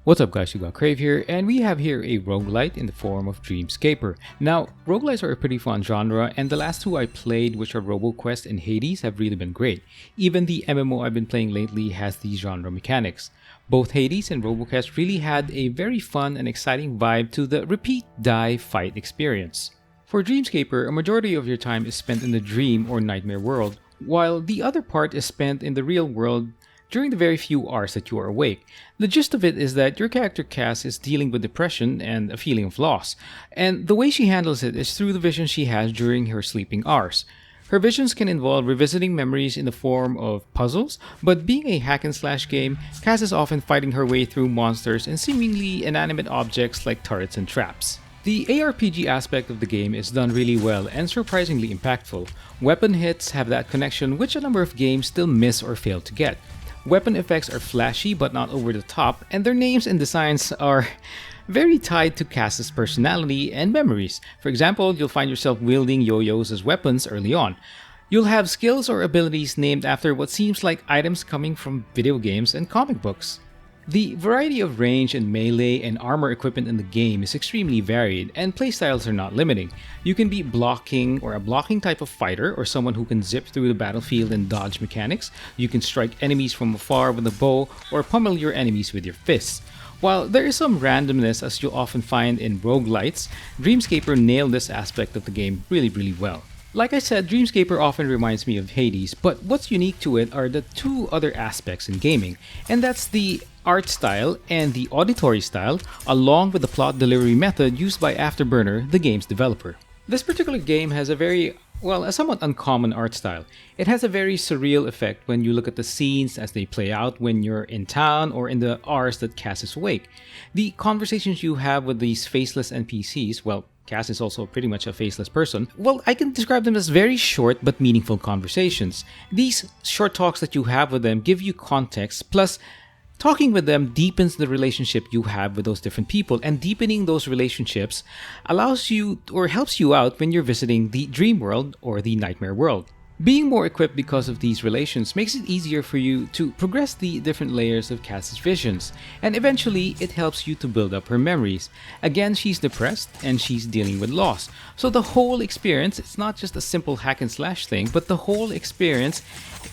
What's up guys, Crave here, and we have here a roguelite in the form of Dreamscaper. Now, roguelites are a pretty fun genre, and the last two I played, which are RoboQuest and Hades, have really been great. Even the MMO I've been playing lately has these genre mechanics. Both Hades and RoboQuest really had a very fun and exciting vibe to the repeat, die, fight experience. For Dreamscaper, a majority of your time is spent in the dream or nightmare world, while the other part is spent in the real world during the very few hours that you are awake. The gist of it is that your character Cass is dealing with depression and a feeling of loss, and the way she handles it is through the visions she has during her sleeping hours. Her visions can involve revisiting memories in the form of puzzles, but being a hack and slash game, Cass is often fighting her way through monsters and seemingly inanimate objects like turrets and traps. The ARPG aspect of the game is done really well and surprisingly impactful. Weapon hits have that connection which a number of games still miss or fail to get. Weapon effects are flashy but not over the top, and their names and designs are very tied to Cass's personality and memories. For example, you'll find yourself wielding yo-yos as weapons early on. You'll have skills or abilities named after what seems like items coming from video games and comic books. The variety of range and melee and armor equipment in the game is extremely varied, and playstyles are not limiting. You can be blocking or a blocking type of fighter, or someone who can zip through the battlefield and dodge mechanics. You can strike enemies from afar with a bow or pummel your enemies with your fists. While there is some randomness as you'll often find in roguelites, Dreamscaper nailed this aspect of the game really well. Like I said, Dreamscaper often reminds me of Hades, but what's unique to it are the two other aspects in gaming, and that's the art style and the auditory style, along with the plot delivery method used by Afterburner, the game's developer. This particular game has a somewhat uncommon art style. It has a very surreal effect when you look at the scenes as they play out when you're in town or in the hours that Cass is awake. The conversations you have with these faceless NPCs, Cass is also pretty much a faceless person. I can describe them as very short but meaningful conversations. These short talks that you have with them give you context, plus talking with them deepens the relationship you have with those different people, and deepening those relationships allows you or helps you out when you're visiting the dream world or the nightmare world. Being more equipped because of these relations makes it easier for you to progress the different layers of Cass's visions, and eventually it helps you to build up her memories. Again, she's depressed and she's dealing with loss. So the whole experience, it's not just a simple hack and slash thing, but the whole experience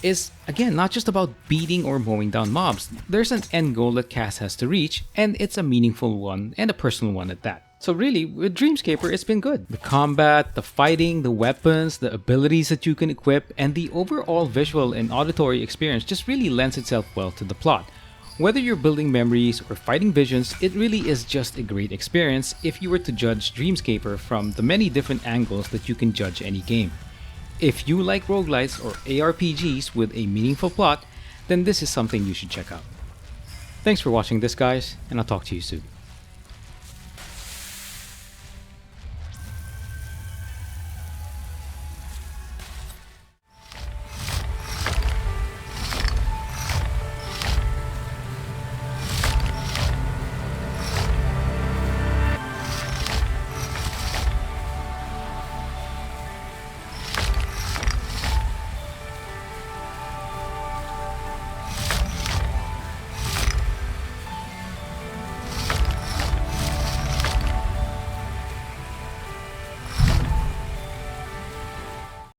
is, again, not just about beating or mowing down mobs. There's an end goal that Cass has to reach, and it's a meaningful one and a personal one at that. So really, with Dreamscaper, it's been good. The combat, the fighting, the weapons, the abilities that you can equip, and the overall visual and auditory experience just really lends itself well to the plot. Whether you're building memories or fighting visions, it really is just a great experience if you were to judge Dreamscaper from the many different angles that you can judge any game. If you like roguelites or ARPGs with a meaningful plot, then this is something you should check out. Thanks for watching this guys, and I'll talk to you soon.